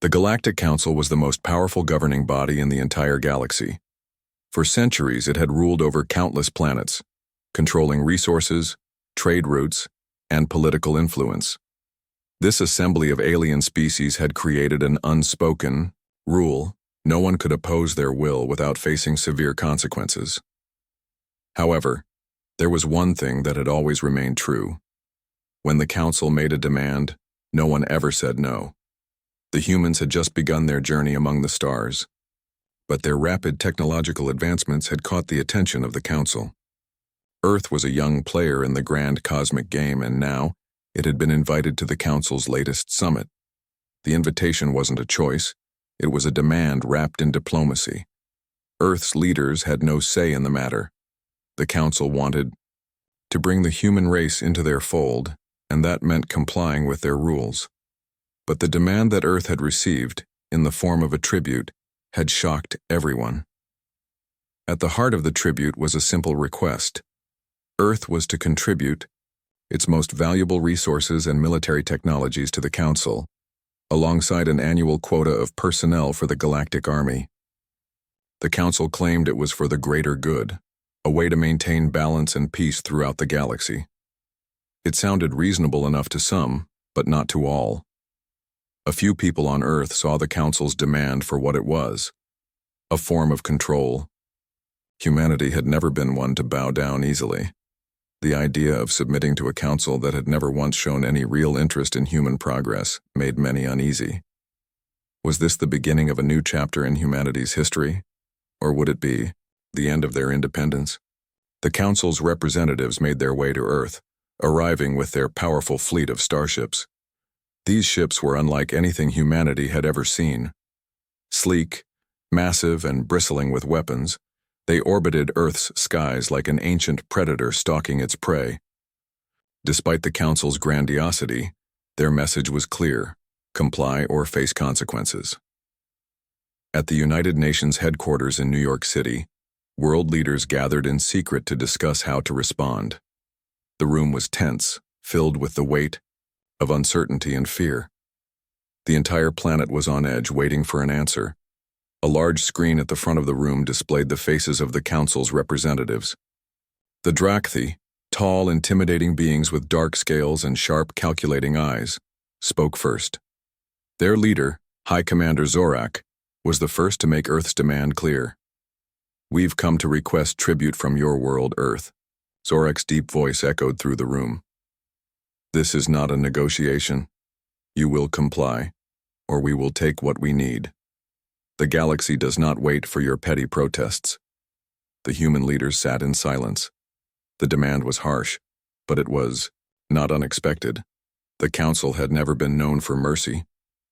The Galactic Council was the most powerful governing body in the entire galaxy. For centuries, it had ruled over countless planets, controlling resources, trade routes, and political influence. This assembly of alien species had created an unspoken rule. No one could oppose their will without facing severe consequences. However, there was one thing that had always remained true. When the Council made a demand, no one ever said no. The humans had just begun their journey among the stars, but their rapid technological advancements had caught the attention of the Council. Earth was a young player in the grand cosmic game, and now it had been invited to the Council's latest summit. The invitation wasn't a choice, it was a demand wrapped in diplomacy. Earth's leaders had no say in the matter. The Council wanted to bring the human race into their fold, and that meant complying with their rules. But the demand that Earth had received, in the form of a tribute, had shocked everyone. At the heart of the tribute was a simple request. Earth was to contribute its most valuable resources and military technologies to the Council, alongside an annual quota of personnel for the Galactic Army. The Council claimed it was for the greater good, a way to maintain balance and peace throughout the galaxy. It sounded reasonable enough to some, but not to all. A few people on Earth saw the Council's demand for what it was, a form of control. Humanity had never been one to bow down easily. The idea of submitting to a council that had never once shown any real interest in human progress made many uneasy. Was this the beginning of a new chapter in humanity's history? Or would it be the end of their independence? The Council's representatives made their way to Earth, arriving with their powerful fleet of starships. These ships were unlike anything humanity had ever seen. Sleek, massive, and bristling with weapons, they orbited Earth's skies like an ancient predator stalking its prey. Despite the Council's grandiosity, their message was clear: comply or face consequences. At the United Nations headquarters in New York City, world leaders gathered in secret to discuss how to respond. The room was tense, filled with the weight of uncertainty and fear. The entire planet was on edge, waiting for an answer. A large screen at the front of the room displayed the faces of the Council's representatives. The Drakthi, tall, intimidating beings with dark scales and sharp, calculating eyes, spoke first. Their leader, High Commander Zorak, was the first to make Earth's demand clear. "We've come to request tribute from your world, Earth." Zorak's deep voice echoed through the room. "This is not a negotiation. You will comply, or we will take what we need. The galaxy does not wait for your petty protests." The human leaders sat in silence. The demand was harsh, but it was not unexpected. The Council had never been known for mercy.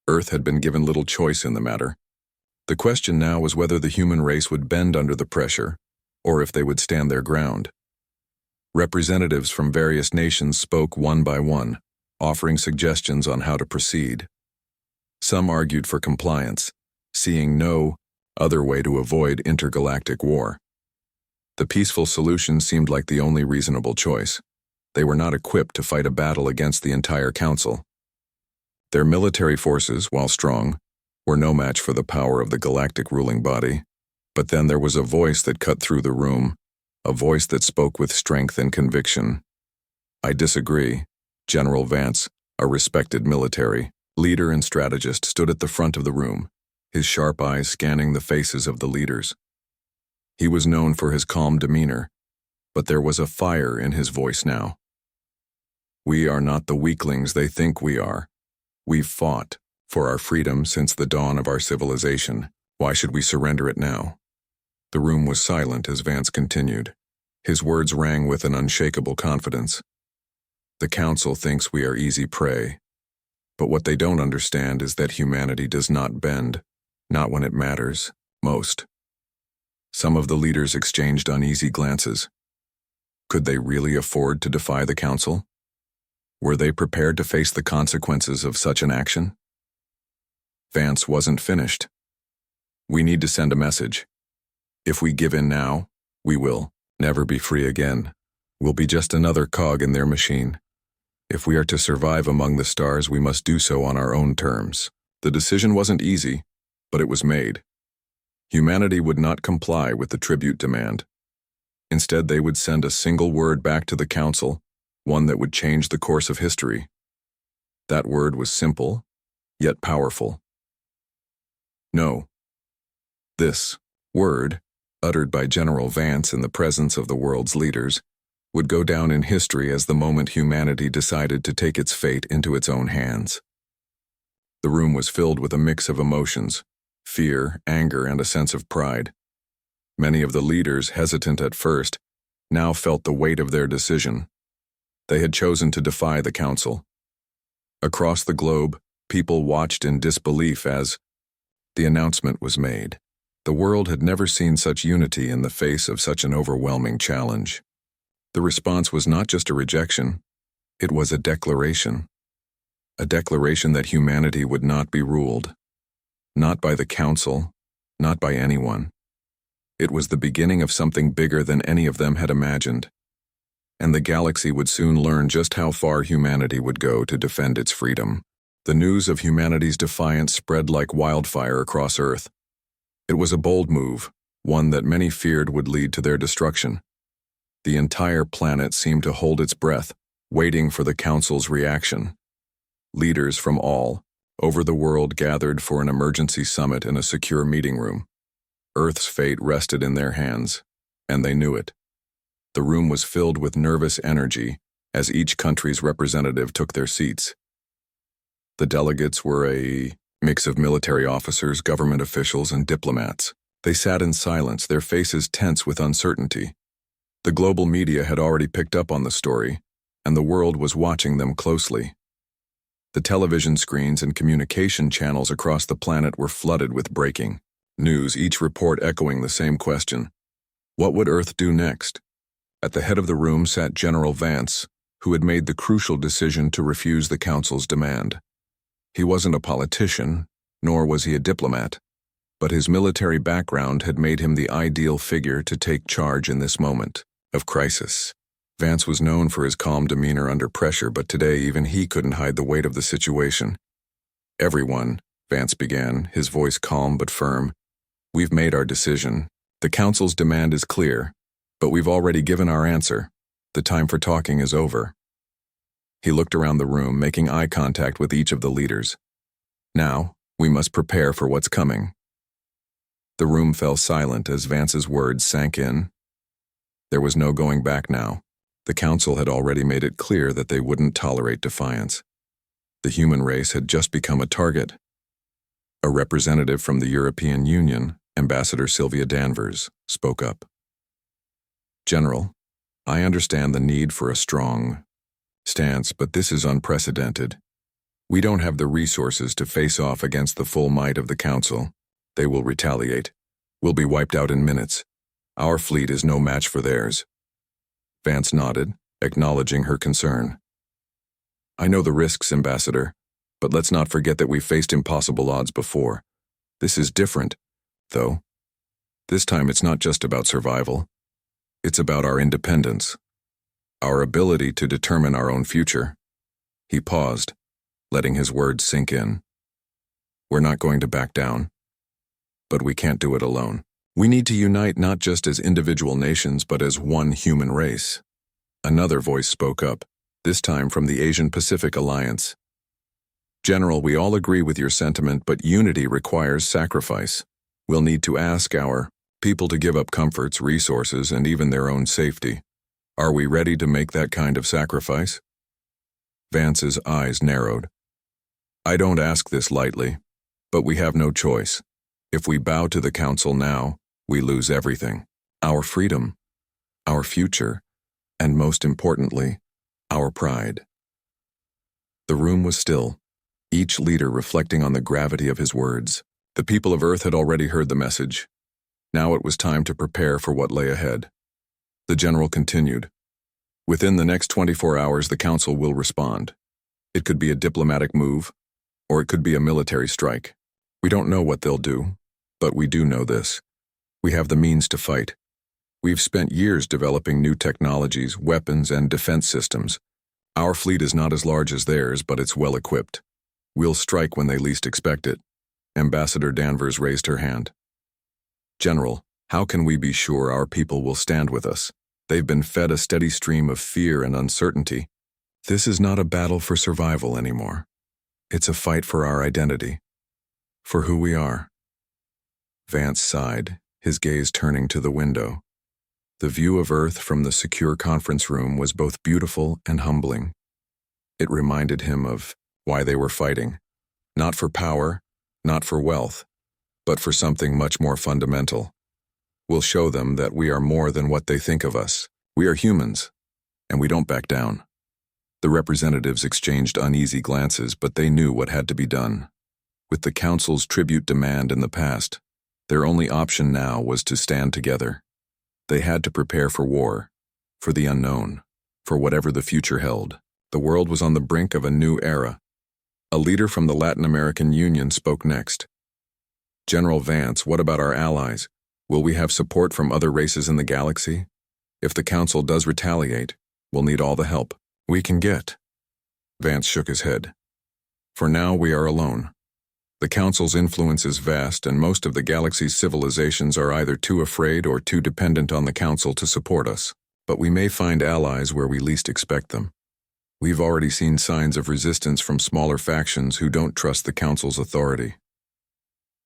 Earth had been given little choice in the matter. The question now was whether the human race would bend under the pressure, or if they would stand their ground. Representatives from various nations spoke one by one, offering suggestions on how to proceed. Some argued for compliance, seeing no other way to avoid intergalactic war. The peaceful solution seemed like the only reasonable choice. They were not equipped to fight a battle against the entire Council. Their military forces, while strong, were no match for the power of the galactic ruling body. But then there was a voice that cut through the room, a voice that spoke with strength and conviction. "I disagree." General Vance, a respected military leader and strategist, stood at the front of the room, his sharp eyes scanning the faces of the leaders. He was known for his calm demeanor, but there was a fire in his voice now. "We are not the weaklings they think we are. We've fought for our freedom since the dawn of our civilization. Why should we surrender it now?" The room was silent as Vance continued. His words rang with an unshakable confidence. "The Council thinks we are easy prey, but what they don't understand is that humanity does not bend, not when it matters most." Some of the leaders exchanged uneasy glances. Could they really afford to defy the Council? Were they prepared to face the consequences of such an action? Vance wasn't finished. "We need to send a message. If we give in now, we will never be free again. We'll be just another cog in their machine. If we are to survive among the stars, we must do so on our own terms." The decision wasn't easy, but it was made. Humanity would not comply with the tribute demand. Instead, they would send a single word back to the Council, one that would change the course of history. That word was simple, yet powerful. No. This word, uttered by General Vance in the presence of the world's leaders, would go down in history as the moment humanity decided to take its fate into its own hands. The room was filled with a mix of emotions, fear, anger, and a sense of pride. Many of the leaders, hesitant at first, now felt the weight of their decision. They had chosen to defy the Council. Across the globe, people watched in disbelief as the announcement was made. The world had never seen such unity in the face of such an overwhelming challenge. The response was not just a rejection, it was a declaration. A declaration that humanity would not be ruled. Not by the Council, not by anyone. It was the beginning of something bigger than any of them had imagined. And the galaxy would soon learn just how far humanity would go to defend its freedom. The news of humanity's defiance spread like wildfire across Earth. It was a bold move, one that many feared would lead to their destruction. The entire planet seemed to hold its breath, waiting for the Council's reaction. Leaders from all over the world gathered for an emergency summit in a secure meeting room. Earth's fate rested in their hands, and they knew it. The room was filled with nervous energy as each country's representative took their seats. The delegates were a mix of military officers, government officials, and diplomats. They sat in silence, their faces tense with uncertainty. The global media had already picked up on the story, and the world was watching them closely. The television screens and communication channels across the planet were flooded with breaking news, each report echoing the same question. What would Earth do next? At the head of the room sat General Vance, who had made the crucial decision to refuse the Council's demand. He wasn't a politician, nor was he a diplomat, but his military background had made him the ideal figure to take charge in this moment of crisis. Vance was known for his calm demeanor under pressure, but today even he couldn't hide the weight of the situation. Everyone, Vance began, his voice calm but firm. We've made our decision. The Council's demand is clear, but we've already given our answer. The time for talking is over. He looked around the room, making eye contact with each of the leaders. Now, we must prepare for what's coming. The room fell silent as Vance's words sank in. There was no going back now. The Council had already made it clear that they wouldn't tolerate defiance. The human race had just become a target. A representative from the European Union, Ambassador Sylvia Danvers, spoke up. General, I understand the need for a strong stance, but this is unprecedented. We don't have the resources to face off against the full might of the Council. They will retaliate. We'll be wiped out in minutes. Our fleet is no match for theirs. Vance nodded, acknowledging her concern. I know the risks, Ambassador, but let's not forget that we've faced impossible odds before. This is different, though. This time it's not just about survival. It's about our independence, our ability to determine our own future. He paused, letting his words sink in. We're not going to back down, but we can't do it alone. We need to unite not just as individual nations, but as one human race. Another voice spoke up, this time from the Asian-Pacific Alliance. General, we all agree with your sentiment, but unity requires sacrifice. We'll need to ask our people to give up comforts, resources, and even their own safety. Are we ready to make that kind of sacrifice? Vance's eyes narrowed. I don't ask this lightly, but we have no choice. If we bow to the Council now, we lose everything. Our freedom, our future, and most importantly, our pride. The room was still, each leader reflecting on the gravity of his words. The people of Earth had already heard the message. Now it was time to prepare for what lay ahead. The general continued. Within the next 24 hours, the Council will respond. It could be a diplomatic move, or it could be a military strike. We don't know what they'll do, but we do know this. We have the means to fight. We've spent years developing new technologies, weapons, and defense systems. Our fleet is not as large as theirs, but it's well equipped. We'll strike when they least expect it. Ambassador Danvers raised her hand. General, how can we be sure our people will stand with us? They've been fed a steady stream of fear and uncertainty. This is not a battle for survival anymore. It's a fight for our identity, for who we are. Vance sighed, his gaze turning to the window. The view of Earth from the secure conference room was both beautiful and humbling. It reminded him of why they were fighting. Not for power, not for wealth, but for something much more fundamental. We'll show them that we are more than what they think of us. We are humans, and we don't back down. The representatives exchanged uneasy glances, but they knew what had to be done. With the Council's tribute demand in the past, their only option now was to stand together. They had to prepare for war, for the unknown, for whatever the future held. The world was on the brink of a new era. A leader from the Latin American Union spoke next. General Vance, what about our allies? Will we have support from other races in the galaxy? If the Council does retaliate, we'll need all the help we can get. Vance shook his head. For now, we are alone. The Council's influence is vast, and most of the galaxy's civilizations are either too afraid or too dependent on the Council to support us. But we may find allies where we least expect them. We've already seen signs of resistance from smaller factions who don't trust the Council's authority.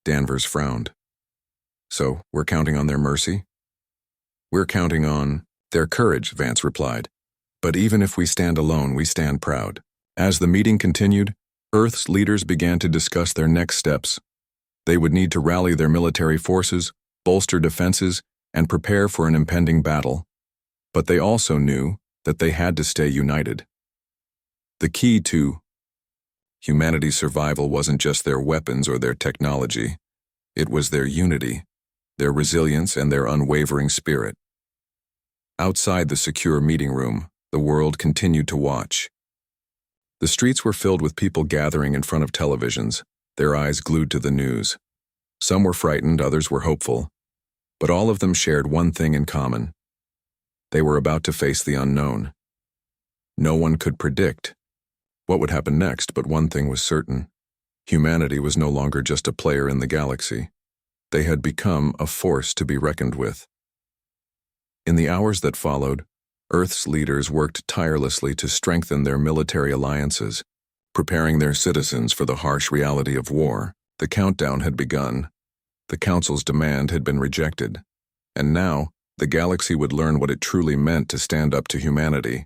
Danvers frowned. So, we're counting on their mercy? We're counting on their courage, Vance replied. But even if we stand alone, we stand proud. As the meeting continued, Earth's leaders began to discuss their next steps. They would need to rally their military forces, bolster defenses, and prepare for an impending battle. But they also knew that they had to stay united. The key to humanity's survival wasn't just their weapons or their technology. It was their unity, their resilience, and their unwavering spirit. Outside the secure meeting room, the world continued to watch. The streets were filled with people gathering in front of televisions, their eyes glued to the news. Some were frightened, others were hopeful, but all of them shared one thing in common. They were about to face the unknown. No one could predict what would happen next, but one thing was certain. Humanity was no longer just a player in the galaxy. They had become a force to be reckoned with. In the hours that followed, Earth's leaders worked tirelessly to strengthen their military alliances, preparing their citizens for the harsh reality of war. The countdown had begun. The Council's demand had been rejected. And now, the galaxy would learn what it truly meant to stand up to humanity.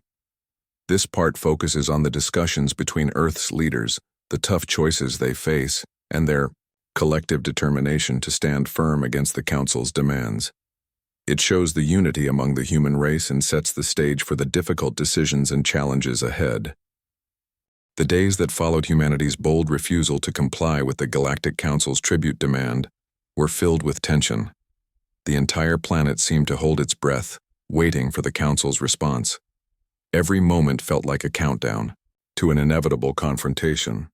This part focuses on the discussions between Earth's leaders, the tough choices they face, and their collective determination to stand firm against the Council's demands. It shows the unity among the human race and sets the stage for the difficult decisions and challenges ahead. The days that followed humanity's bold refusal to comply with the Galactic Council's tribute demand were filled with tension. The entire planet seemed to hold its breath, waiting for the Council's response. Every moment felt like a countdown to an inevitable confrontation.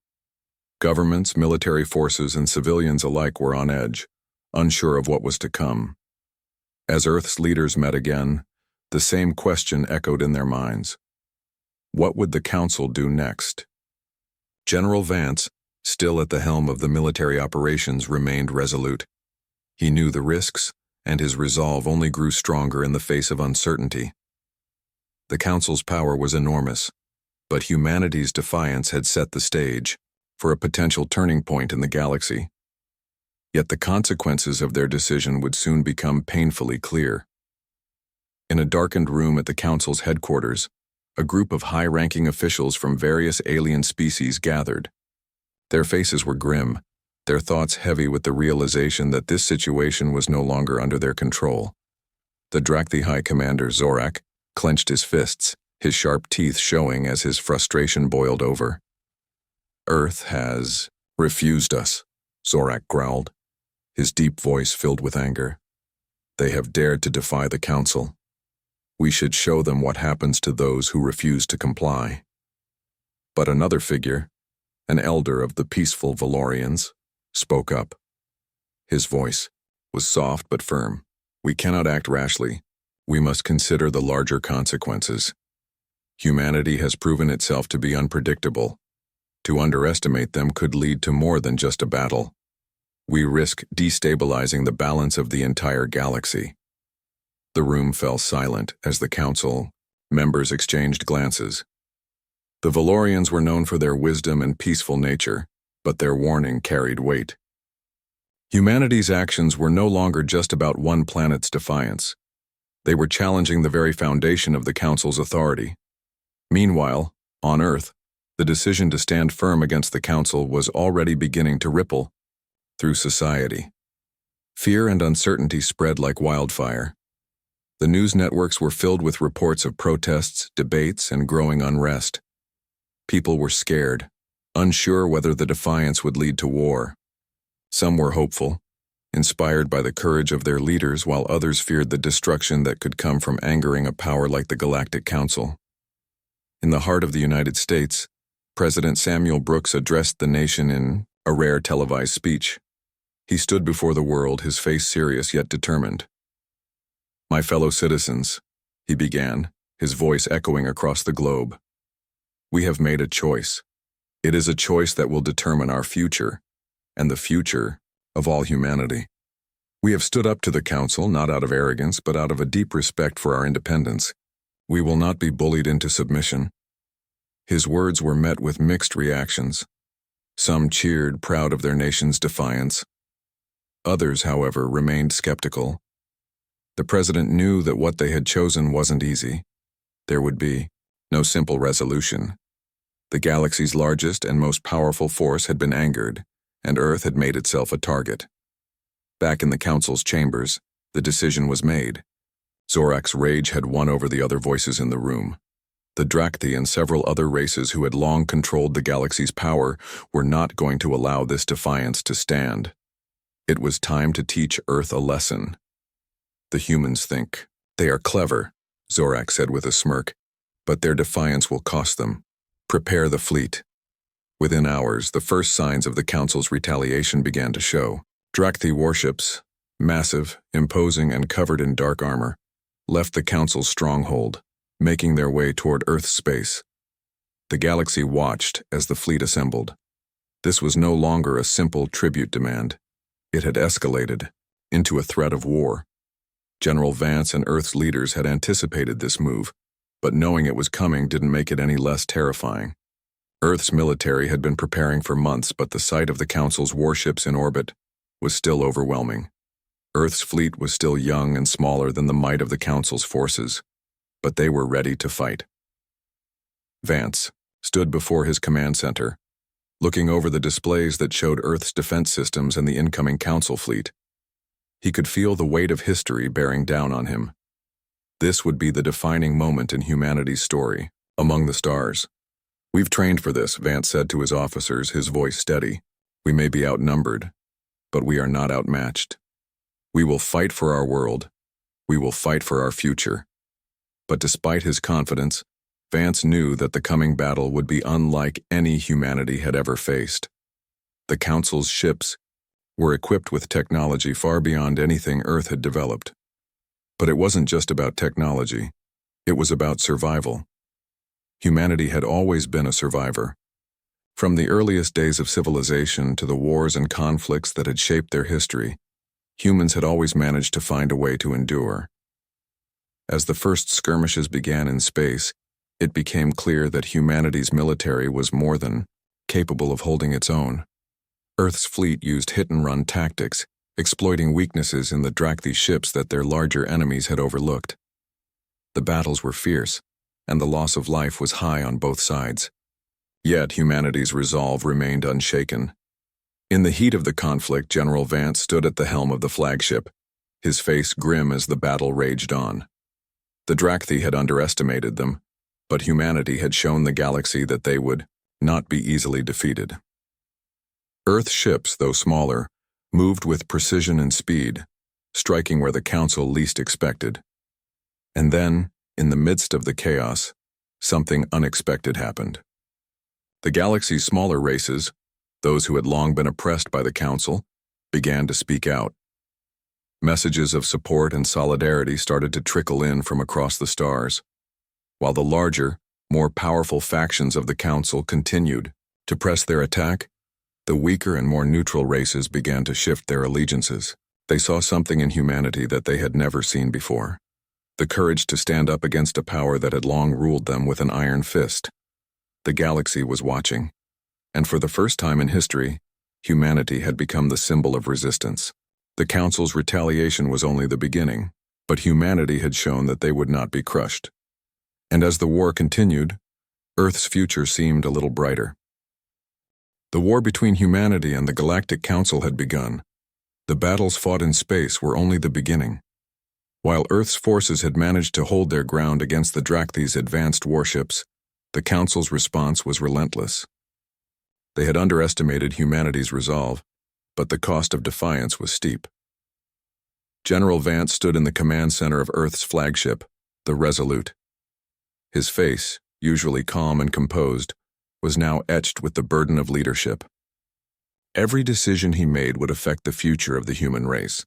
Governments, military forces, and civilians alike were on edge, unsure of what was to come. As Earth's leaders met again, the same question echoed in their minds. What would the Council do next? General Vance, still at the helm of the military operations, remained resolute. He knew the risks, and his resolve only grew stronger in the face of uncertainty. The Council's power was enormous, but humanity's defiance had set the stage for a potential turning point in the galaxy. Yet the consequences of their decision would soon become painfully clear. In a darkened room at the Council's headquarters, a group of high-ranking officials from various alien species gathered. Their faces were grim, their thoughts heavy with the realization that this situation was no longer under their control. The Drakthi High Commander Zorak clenched his fists, his sharp teeth showing as his frustration boiled over. Earth has refused us, Zorak growled, his deep voice filled with anger. They have dared to defy the Council. We should show them what happens to those who refuse to comply. But another figure, an elder of the peaceful Valorians, spoke up. His voice was soft but firm. We cannot act rashly. We must consider the larger consequences. Humanity has proven itself to be unpredictable. To underestimate them could lead to more than just a battle. We risk destabilizing the balance of the entire galaxy. The room fell silent as the council members exchanged glances. The Valorians were known for their wisdom and peaceful nature, but their warning carried weight. Humanity's actions were no longer just about one planet's defiance. They were challenging the very foundation of the Council's authority. Meanwhile, on Earth, the decision to stand firm against the Council was already beginning to ripple through society. Fear and uncertainty spread like wildfire. The news networks were filled with reports of protests, debates, and growing unrest. People were scared, unsure whether the defiance would lead to war. Some were hopeful, inspired by the courage of their leaders, while others feared the destruction that could come from angering a power like the Galactic Council. In the heart of the United States, President Samuel Brooks addressed the nation in a rare televised speech. He stood before the world, his face serious yet determined. "My fellow citizens," he began, his voice echoing across the globe. "We have made a choice. It is a choice that will determine our future, and the future of all humanity. We have stood up to the Council not out of arrogance, but out of a deep respect for our independence. We will not be bullied into submission." His words were met with mixed reactions. Some cheered, proud of their nation's defiance. Others, however, remained skeptical. The president knew that what they had chosen wasn't easy. There would be no simple resolution. The galaxy's largest and most powerful force had been angered, and Earth had made itself a target. Back in the Council's chambers, the decision was made. Zorak's rage had won over the other voices in the room. The Drakthi and several other races who had long controlled the galaxy's power were not going to allow this defiance to stand. It was time to teach Earth a lesson. "The humans think they are clever," Zorak said with a smirk, "but their defiance will cost them. Prepare the fleet." Within hours, the first signs of the Council's retaliation began to show. Drakthi warships, massive, imposing, and covered in dark armor, left the Council's stronghold, making their way toward Earth's space. The galaxy watched as the fleet assembled. This was no longer a simple tribute demand. It had escalated into a threat of war. General Vance and Earth's leaders had anticipated this move, but knowing it was coming didn't make it any less terrifying. Earth's military had been preparing for months, but the sight of the Council's warships in orbit was still overwhelming. Earth's fleet was still young and smaller than the might of the Council's forces, but they were ready to fight. Vance stood before his command center, looking over the displays that showed Earth's defense systems and the incoming Council fleet. He could feel the weight of history bearing down on him. This would be the defining moment in humanity's story, among the stars. "We've trained for this," Vance said to his officers, his voice steady. "We may be outnumbered, but we are not outmatched. We will fight for our world. We will fight for our future." But despite his confidence, Vance knew that the coming battle would be unlike any humanity had ever faced. The Council's ships were equipped with technology far beyond anything Earth had developed. But it wasn't just about technology. It was about survival. Humanity had always been a survivor. From the earliest days of civilization to the wars and conflicts that had shaped their history, humans had always managed to find a way to endure. As the first skirmishes began in space, it became clear that humanity's military was more than capable of holding its own. Earth's fleet used hit-and-run tactics, exploiting weaknesses in the Drakthi ships that their larger enemies had overlooked. The battles were fierce, and the loss of life was high on both sides. Yet humanity's resolve remained unshaken. In the heat of the conflict, General Vance stood at the helm of the flagship, his face grim as the battle raged on. The Drakthi had underestimated them, but humanity had shown the galaxy that they would not be easily defeated. Earth ships, though smaller, moved with precision and speed, striking where the Council least expected. And then, in the midst of the chaos, something unexpected happened. The galaxy's smaller races, those who had long been oppressed by the Council, began to speak out. Messages of support and solidarity started to trickle in from across the stars, while the larger, more powerful factions of the Council continued To press their attack, the weaker and more neutral races began to shift their allegiances. They saw something in humanity that they had never seen before. The courage to stand up against a power that had long ruled them with an iron fist. The galaxy was watching, and for the first time in history, humanity had become the symbol of resistance. The Council's retaliation was only the beginning, but humanity had shown that they would not be crushed. And as the war continued, Earth's future seemed a little brighter. The war between humanity and the Galactic Council had begun. The battles fought in space were only the beginning. While Earth's forces had managed to hold their ground against the Drakthys' advanced warships, the Council's response was relentless. They had underestimated humanity's resolve, but the cost of defiance was steep. General Vance stood in the command center of Earth's flagship, the Resolute. His face, usually calm and composed, was now etched with the burden of leadership. Every decision he made would affect the future of the human race.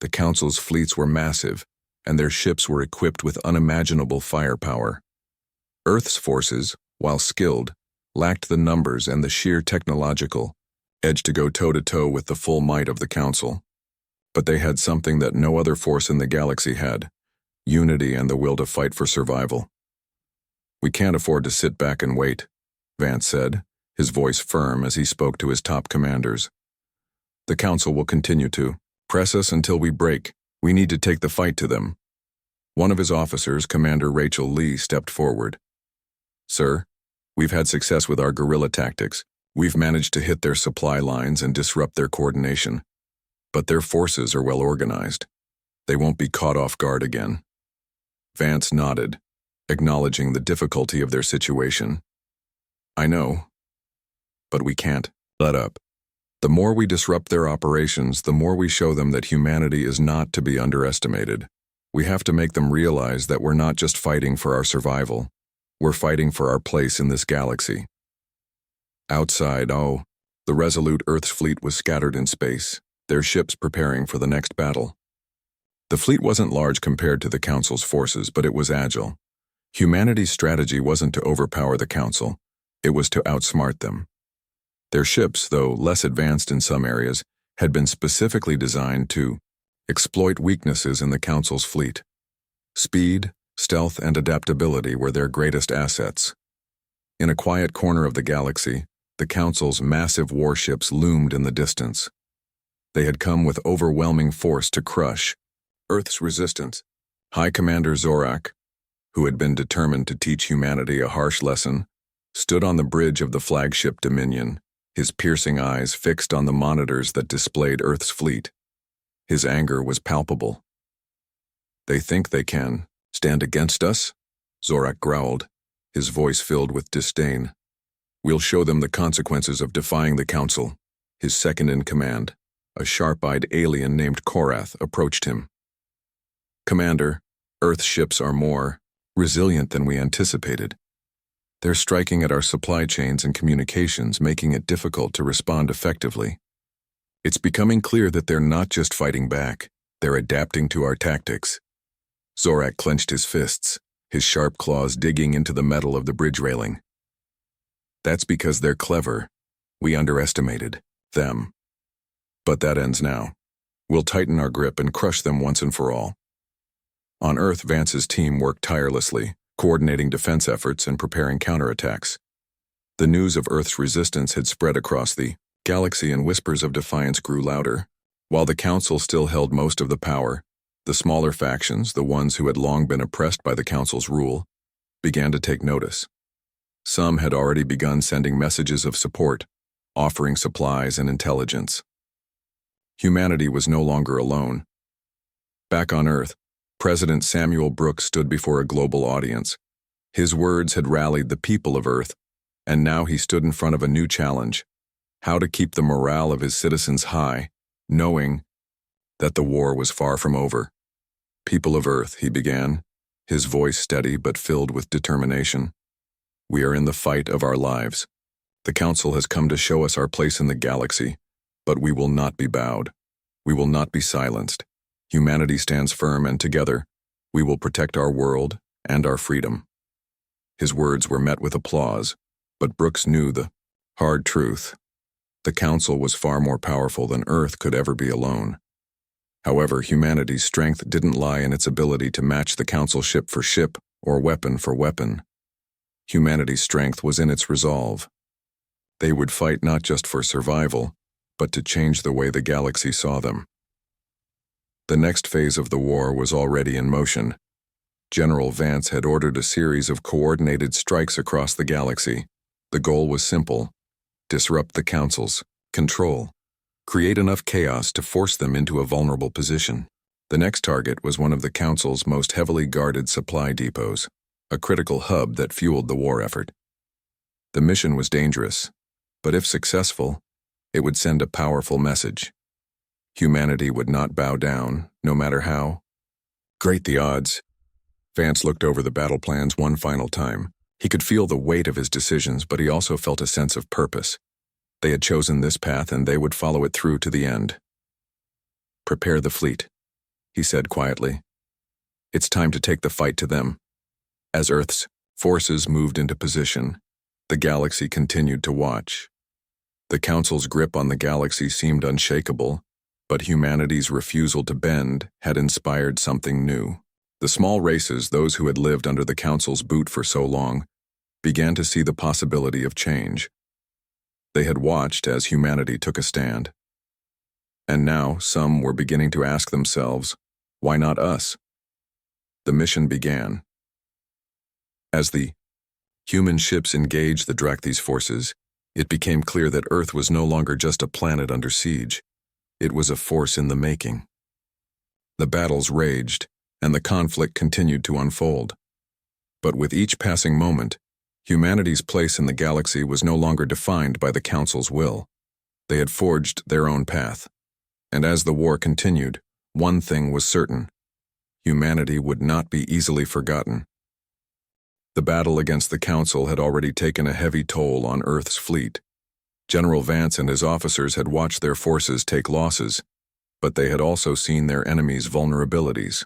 The Council's fleets were massive, and their ships were equipped with unimaginable firepower. Earth's forces, while skilled, lacked the numbers and the sheer technological edge to go toe-to-toe with the full might of the Council. But they had something that no other force in the galaxy had: unity and the will to fight for survival. "We can't afford to sit back and wait," Vance said, his voice firm as he spoke to his top commanders. "The Council will continue to press us until we break. We need to take the fight to them." One of his officers, Commander Rachel Lee, stepped forward. "Sir, we've had success with our guerrilla tactics. We've managed to hit their supply lines and disrupt their coordination. But their forces are well organized. They won't be caught off guard again." Vance nodded, acknowledging the difficulty of their situation. "I know, but we can't let up. The more we disrupt their operations, the more we show them that humanity is not to be underestimated. We have to make them realize that we're not just fighting for our survival. We're fighting for our place in this galaxy." Outside, the Resolute Earth's fleet was scattered in space, their ships preparing for the next battle. The fleet wasn't large compared to the Council's forces, but it was agile. Humanity's strategy wasn't to overpower the Council, it was to outsmart them. Their ships, though less advanced in some areas, had been specifically designed to exploit weaknesses in the Council's fleet. Speed, stealth, and adaptability were their greatest assets. In a quiet corner of the galaxy, the Council's massive warships loomed in the distance. They had come with overwhelming force to crush Earth's resistance. High Commander Zorak, who had been determined to teach humanity a harsh lesson, stood on the bridge of the flagship Dominion, his piercing eyes fixed on the monitors that displayed Earth's fleet. His anger was palpable. "They think they can stand against us?" Zorak growled, his voice filled with disdain. "We'll show them the consequences of defying the Council." His second-in-command, a sharp-eyed alien named Korath, approached him. "Commander, Earth's ships are more resilient than we anticipated. They're striking at our supply chains and communications, making it difficult to respond effectively. It's becoming clear that they're not just fighting back, they're adapting to our tactics." Zorak clenched his fists, his sharp claws digging into the metal of the bridge railing. "That's because they're clever. We underestimated them. But that ends now. We'll tighten our grip and crush them once and for all." On Earth, Vance's team worked tirelessly, coordinating defense efforts and preparing counterattacks. The news of Earth's resistance had spread across the galaxy, and whispers of defiance grew louder. While the Council still held most of the power, the smaller factions, the ones who had long been oppressed by the Council's rule, began to take notice. Some had already begun sending messages of support, offering supplies and intelligence. Humanity was no longer alone. Back on Earth, President Samuel Brooks stood before a global audience. His words had rallied the people of Earth, and now he stood in front of a new challenge: how to keep the morale of his citizens high, knowing that the war was far from over. "People of Earth," he began, his voice steady but filled with determination. "We are in the fight of our lives. The Council has come to show us our place in the galaxy, but we will not be bowed. We will not be silenced. Humanity stands firm, and together, we will protect our world and our freedom." His words were met with applause, but Brooks knew the Hard truth. The Council was far more powerful than Earth could ever be alone. However, humanity's strength didn't lie in its ability to match the Council ship for ship or weapon for weapon. Humanity's strength was in its resolve. They would fight not just for survival, but to change the way the galaxy saw them. The next phase of the war was already in motion. General Vance had ordered a series of coordinated strikes across the galaxy. The goal was simple: disrupt the Council's control, create enough chaos to force them into a vulnerable position. The next target was one of the Council's most heavily guarded supply depots, a critical hub that fueled the war effort. The mission was dangerous, but if successful, it would send a powerful message. Humanity would not bow down, no matter how great the odds. Vance looked over the battle plans one final time. He could feel the weight of his decisions, but he also felt a sense of purpose. They had chosen this path, and they would follow it through to the end. "Prepare the fleet," he said quietly. "It's time to take the fight to them." As Earth's forces moved into position, the galaxy continued to watch. The Council's grip on the galaxy seemed unshakable, but humanity's refusal to bend had inspired something new. The small races, those who had lived under the Council's boot for so long, began to see the possibility of change. They had watched as humanity took a stand. And now some were beginning to ask themselves, why not us? The mission began. As the human ships engaged the Drakthys forces, it became clear that Earth was no longer just a planet under siege. It was a force in the making. The battles raged, and the conflict continued to unfold. But with each passing moment, humanity's place in the galaxy was no longer defined by the Council's will. They had forged their own path. And as the war continued, one thing was certain: humanity would not be easily forgotten. The battle against the Council had already taken a heavy toll on Earth's fleet. General Vance and his officers had watched their forces take losses, but they had also seen their enemies' vulnerabilities.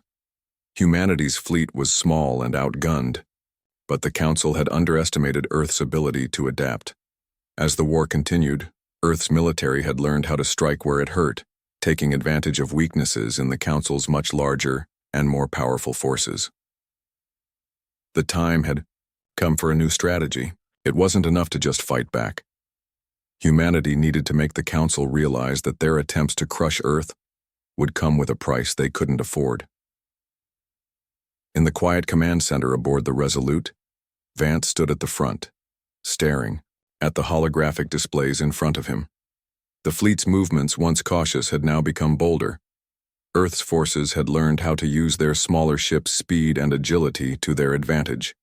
Humanity's fleet was small and outgunned, but the Council had underestimated Earth's ability to adapt. As the war continued, Earth's military had learned how to strike where it hurt, taking advantage of weaknesses in the Council's much larger and more powerful forces. The time had come for a new strategy. It wasn't enough to just fight back. Humanity needed to make the Council realize that their attempts to crush Earth would come with a price they couldn't afford. In the quiet command center aboard the Resolute, Vance stood at the front, staring at the holographic displays in front of him. The fleet's movements, once cautious, had now become bolder. Earth's forces had learned how to use their smaller ships' speed and agility to their advantage.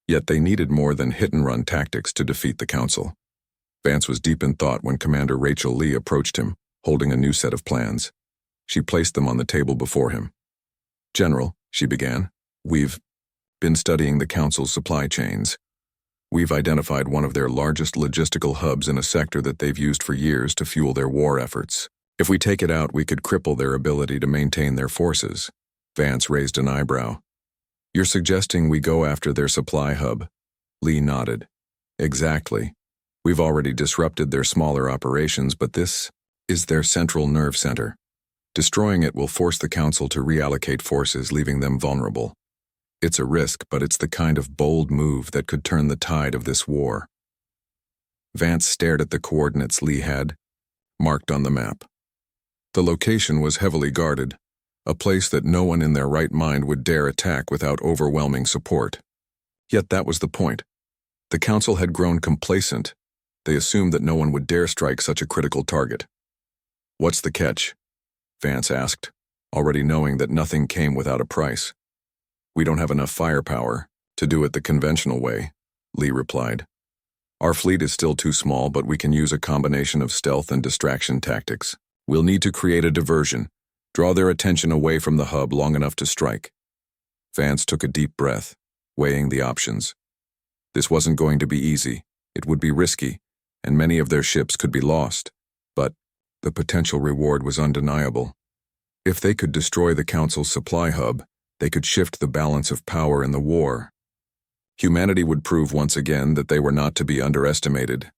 Yet they needed more than hit-and-run tactics to defeat the Council. Vance was deep in thought when Commander Rachel Lee approached him, holding a new set of plans. She placed them on the table before him. "General," she began, "we've been studying the Council's supply chains. We've identified one of their largest logistical hubs in a sector that they've used for years to fuel their war efforts. If we take it out, we could cripple their ability to maintain their forces." Vance raised an eyebrow. "You're suggesting we go after their supply hub?" Lee nodded. "Exactly. We've already disrupted their smaller operations, but this is their central nerve center. Destroying it will force the Council to reallocate forces, leaving them vulnerable. It's a risk, but it's the kind of bold move that could turn the tide of this war." Vance stared at the coordinates Lee had marked on the map. The location was heavily guarded, a place that no one in their right mind would dare attack without overwhelming support. Yet that was the point. The Council had grown complacent. They assumed that no one would dare strike such a critical target. "What's the catch?" Vance asked, already knowing that nothing came without a price. "We don't have enough firepower to do it the conventional way," Lee replied. "Our fleet is still too small, but we can use a combination of stealth and distraction tactics. We'll need to create a diversion, draw their attention away from the hub long enough to strike." Vance took a deep breath, weighing the options. This wasn't going to be easy. It would be risky, and many of their ships could be lost. But the potential reward was undeniable. If they could destroy the Council's supply hub, they could shift the balance of power in the war. Humanity would prove once again that they were not to be underestimated.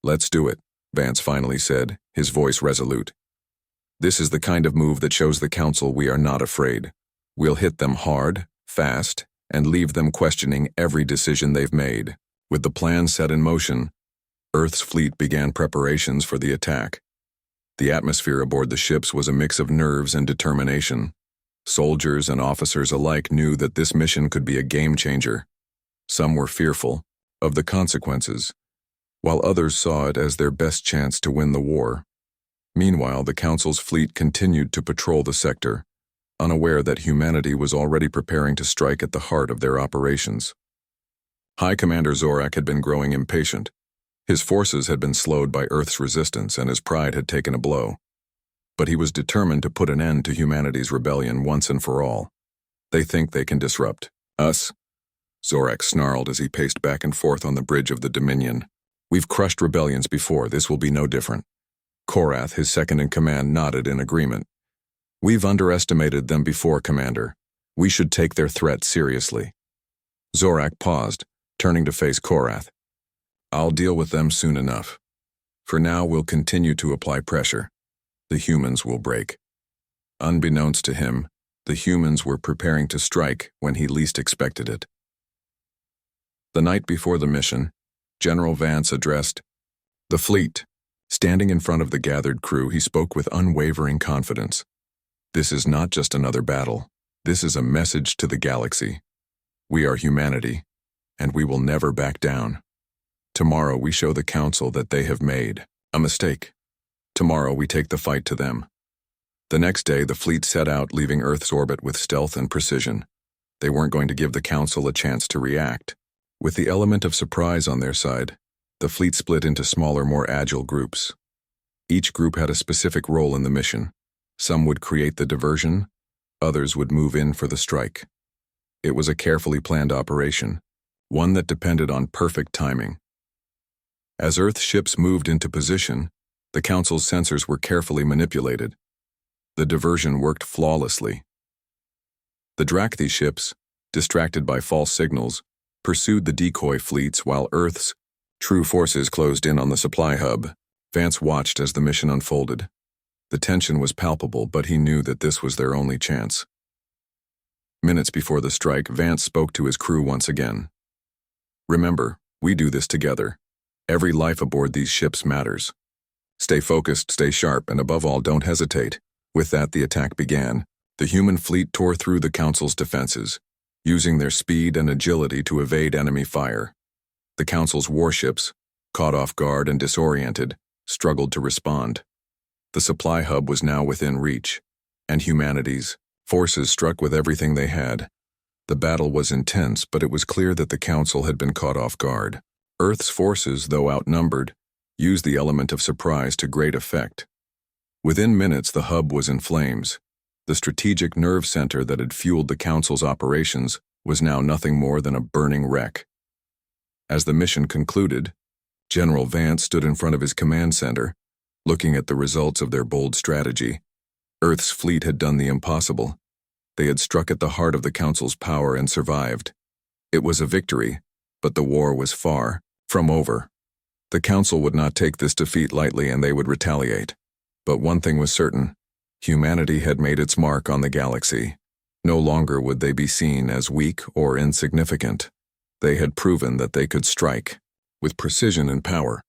"Let's do it," Vance finally said, his voice resolute. "This is the kind of move that shows the Council we are not afraid. We'll hit them hard, fast, and leave them questioning every decision they've made." With the plan set in motion, Earth's fleet began preparations for the attack. The atmosphere aboard the ships was a mix of nerves and determination. Soldiers and officers alike knew that this mission could be a game-changer. Some were fearful of the consequences, while others saw it as their best chance to win the war. Meanwhile, the Council's fleet continued to patrol the sector, unaware that humanity was already preparing to strike at the heart of their operations. High Commander Zorak had been growing impatient. His forces had been slowed by Earth's resistance and his pride had taken a blow. But he was determined to put an end to humanity's rebellion once and for all. "They think they can disrupt us?" Zorak snarled as he paced back and forth on the bridge of the Dominion. "We've crushed rebellions before, this will be no different." Korath, his second-in-command, nodded in agreement. "We've underestimated them before, Commander. We should take their threat seriously." Zorak paused, turning to face Korath. "I'll deal with them soon enough. For now, we'll continue to apply pressure. The humans will break." Unbeknownst to him, the humans were preparing to strike when he least expected it. The night before the mission, General Vance addressed the fleet. Standing in front of the gathered crew, he spoke with unwavering confidence. "This is not just another battle. This is a message to the galaxy. We are humanity, and we will never back down. Tomorrow we show the Council that they have made a mistake. Tomorrow we take the fight to them." The next day, the fleet set out, leaving Earth's orbit with stealth and precision. They weren't going to give the Council a chance to react. With the element of surprise on their side, the fleet split into smaller, more agile groups. Each group had a specific role in the mission. Some would create the diversion, others would move in for the strike. It was a carefully planned operation, one that depended on perfect timing. As Earth ships moved into position, the Council's sensors were carefully manipulated. The diversion worked flawlessly. The Drakthi ships, distracted by false signals, pursued the decoy fleets while Earth's true forces closed in on the supply hub. Vance watched as the mission unfolded. The tension was palpable, but he knew that this was their only chance. Minutes before the strike, Vance spoke to his crew once again. "Remember, we do this together. Every life aboard these ships matters. Stay focused, stay sharp, and above all, don't hesitate." With that, the attack began. The human fleet tore through the Council's defenses, using their speed and agility to evade enemy fire. The Council's warships, caught off guard and disoriented, struggled to respond. The supply hub was now within reach, and humanity's forces struck with everything they had. The battle was intense, but it was clear that the Council had been caught off guard. Earth's forces, though outnumbered, used the element of surprise to great effect. Within minutes, the hub was in flames. The strategic nerve center that had fueled the Council's operations was now nothing more than a burning wreck. As the mission concluded, General Vance stood in front of his command center, looking at the results of their bold strategy. Earth's fleet had done the impossible. They had struck at the heart of the Council's power and survived. It was a victory, but the war was far from over. The Council would not take this defeat lightly, and they would retaliate. But one thing was certain: humanity had made its mark on the galaxy. No longer would they be seen as weak or insignificant. They had proven that they could strike with precision and power.